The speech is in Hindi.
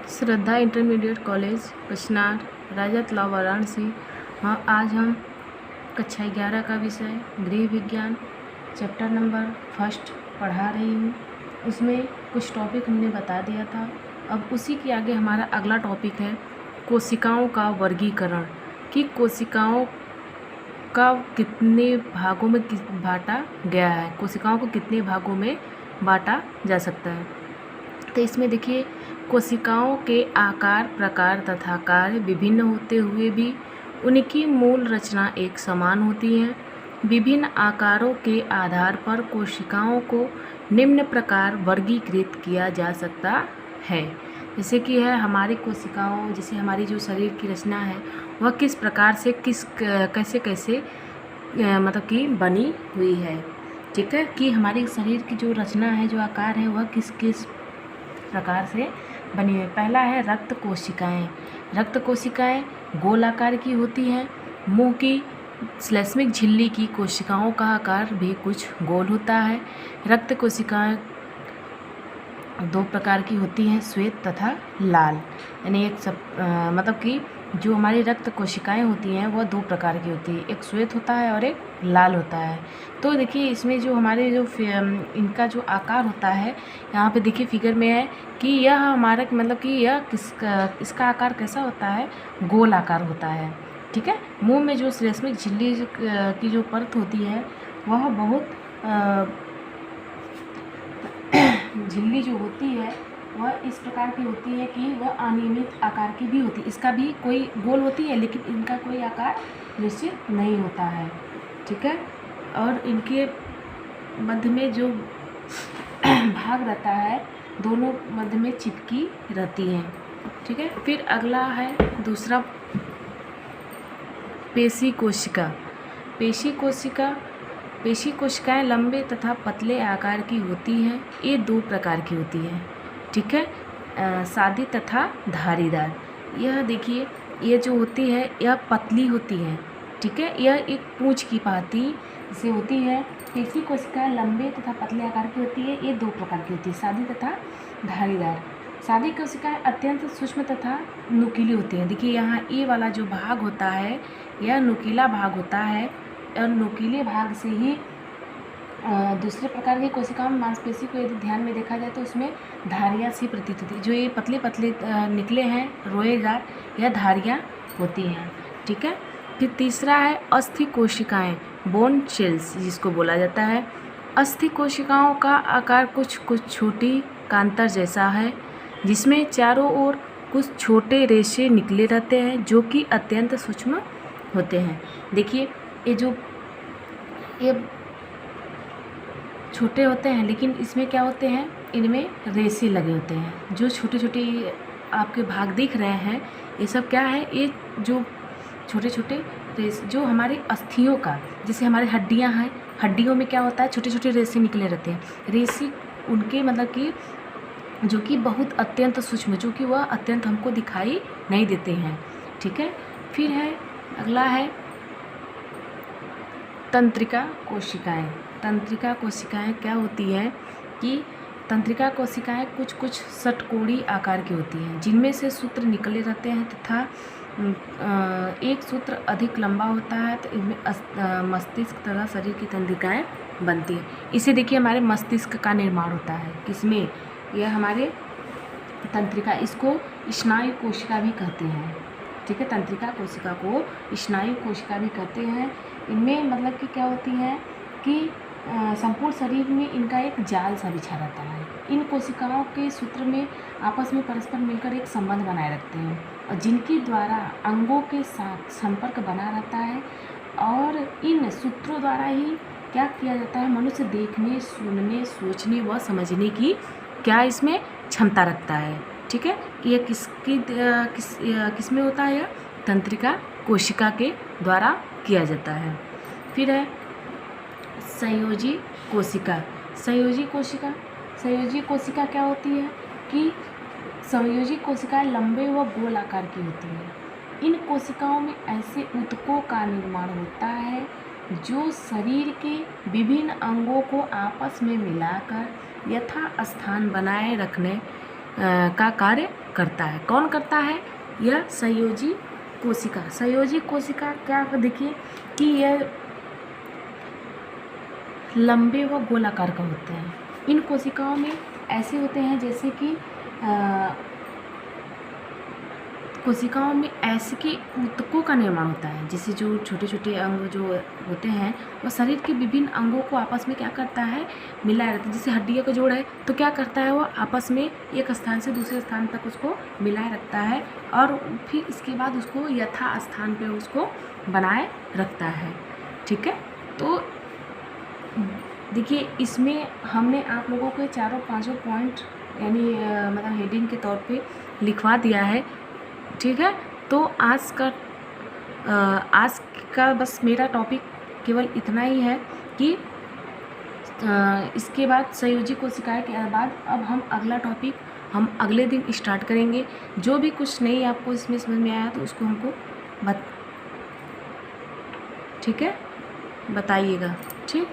श्रद्धा इंटरमीडिएट कॉलेज कचनार राजा तालाब वाराणसी। हाँ, आज हम कक्षा 11 का विषय गृह विज्ञान चैप्टर नंबर 1 पढ़ा रही हूँ। उसमें कुछ टॉपिक हमने बता दिया था। अब उसी के आगे हमारा अगला टॉपिक है कोशिकाओं का वर्गीकरण, कि कोशिकाओं का कितने भागों में बांटा गया है, कोशिकाओं को कितने भागों में बांटा जा सकता है। तो इसमें देखिए, कोशिकाओं के आकार, प्रकार तथा कार्य विभिन्न होते हुए भी उनकी मूल रचना एक समान होती है। विभिन्न आकारों के आधार पर कोशिकाओं को निम्न प्रकार वर्गीकृत किया जा सकता है। जैसे कि है हमारी कोशिकाओं, जैसे हमारी जो शरीर की रचना है वह किस प्रकार से कैसे कैसे मतलब कि बनी हुई है। ठीक है, कि हमारे शरीर की जो रचना है, जो आकार है, वह किस किस प्रकार से बनी हुई है। पहला है रक्त कोशिकाएं। रक्त कोशिकाएं गोल आकार की होती हैं। मुंह की श्लेष्मिक झिल्ली की कोशिकाओं का आकार भी कुछ गोल होता है। रक्त कोशिकाएं दो प्रकार की होती हैं, श्वेत तथा लाल। यानी एक मतलब कि जो हमारी रक्त कोशिकाएं होती हैं वह दो प्रकार की होती है, एक श्वेत होता है और एक लाल होता है। तो देखिए, इसमें जो हमारे जो इनका जो आकार होता है, यहाँ पे देखिए फिगर में है कि यह हमारा मतलब कि यह इसका आकार कैसा होता है, गोल आकार होता है। ठीक है, मुंह में जो श्लेष्मिक झिल्ली की जो परत होती है वह बहुत झिल्ली जो होती है वह इस प्रकार की होती है कि वह अनियमित आकार की भी होती है। इसका भी कोई गोल होती है लेकिन इनका कोई आकार निश्चित नहीं होता है। ठीक है, और इनके मध्य में जो भाग रहता है दोनों मध्य में चिपकी रहती हैं। ठीक है, फिर अगला है दूसरा पेशी कोशिका। पेशी कोशिकाएं लंबे तथा पतले आकार की होती हैं। ये दो प्रकार की होती हैं। ठीक है, सादी तथा धारीदार। यह देखिए, ये जो होती है यह पतली होती है। ठीक है, यह एक पूंछ की भांति से होती है। पेशी कोशिकाएं लंबे तथा पतले आकार की होती है। ये दो प्रकार की होती है, सादी तथा धारीदार। सादी कोशिकाएं अत्यंत सूक्ष्म तथा नुकीली होती हैं। देखिए, यहाँ ये वाला जो भाग होता है यह नुकीला भाग होता है, और नुकीले भाग से ही दूसरे प्रकार की कोशिकाओं में मांसपेशी को यदि ध्यान में देखा जाए तो उसमें धारियाँ सी प्रतीत होती है। जो ये पतले पतले निकले हैं रोएदार, यह धारियाँ होती हैं। ठीक है, फिर तीसरा है अस्थि कोशिकाएं, बोन सेल्स जिसको बोला जाता है। अस्थि कोशिकाओं का आकार कुछ छोटी कांतर जैसा है, जिसमें चारों ओर कुछ छोटे रेशे निकले रहते हैं जो कि अत्यंत सूक्ष्म होते हैं। देखिए, ये छोटे होते हैं लेकिन इसमें क्या होते हैं, इनमें रेशे लगे होते हैं। जो छोटे छोटे आपके भाग दिख रहे हैं ये सब क्या है, ये जो छोटे छोटे रेशे जो हमारे अस्थियों का, जैसे हमारी हड्डियां हैं, हड्डियों में क्या होता है, छोटे छोटे रेशे निकले रहते हैं। रेशे उनके मतलब कि जो कि बहुत अत्यंत सूक्ष्म, जो कि वह अत्यंत हमको दिखाई नहीं देते हैं। ठीक है, फिर है अगला है तंत्रिका कोशिकाएं। तंत्रिका कोशिकाएं क्या होती है कि तंत्रिका कोशिकाएं कुछ षटकोणी आकार की होती हैं, जिनमें से सूत्र निकले रहते हैं तथा एक सूत्र अधिक लंबा होता है, तो इनमें मस्तिष्क तथा शरीर की तंत्रिकाएं बनती हैं। इसे देखिए, हमारे मस्तिष्क का निर्माण होता है किसमें, यह हमारे तंत्रिका, इसको स्नायु कोशिका भी कहते हैं। ठीक है, तंत्रिका कोशिका को स्नायु कोशिका भी कहते हैं। इनमें मतलब कि क्या होती है कि संपूर्ण शरीर में इनका एक जाल सा बिछा रहता है। इन कोशिकाओं के सूत्र में आपस में परस्पर मिलकर एक संबंध बनाए रखते हैं, और जिनके द्वारा अंगों के साथ संपर्क बना रहता है। और इन सूत्रों द्वारा ही क्या किया जाता है, मनुष्य देखने, सुनने, सोचने व समझने की क्या इसमें क्षमता रखता है। ठीक है, कि यह किस में होता है, यह तंत्रिका कोशिका के द्वारा किया जाता है। फिर है संयोजी कोशिका। संयोजी कोशिका क्या होती है कि संयोजी कोशिकाएं लंबे व गोल आकार की होती हैं। इन कोशिकाओं में ऐसे ऊतकों का निर्माण होता है जो शरीर के विभिन्न अंगों को आपस में मिलाकर यथा स्थान बनाए रखने का कार्य करता है। कौन करता है? यह संयोजी कोशिका। संयोजी कोशिका क्या, देखिए कि यह लंबे व गोलाकार का होते हैं। इन कोशिकाओं में ऐसे होते हैं जैसे कि कोशिकाओं में ऐसे कि ऊतकों का निर्माण होता है, जैसे जो छोटे छोटे अंग जो होते हैं वो शरीर के विभिन्न अंगों को आपस में क्या करता है, मिलाए रखता है। जैसे हड्डियों का जोड़ है तो क्या करता है, वो आपस में एक स्थान से दूसरे स्थान तक उसको मिलाए रखता है और फिर इसके बाद उसको यथा स्थान पे उसको बनाए रखता है। ठीक है, तो देखिए इसमें हमने आप लोगों को चारों पांचों पॉइंट यानी मतलब हेडिंग के तौर पे लिखवा दिया है। ठीक है, तो आज का बस मेरा टॉपिक केवल इतना ही है कि इसके बाद संयोजी कोशिकाएं के बाद अब हम अगला टॉपिक हम अगले दिन स्टार्ट करेंगे। जो भी कुछ नहीं आपको इसमें समझ में आया तो उसको हमको ठीक है बताइएगा। ठीक।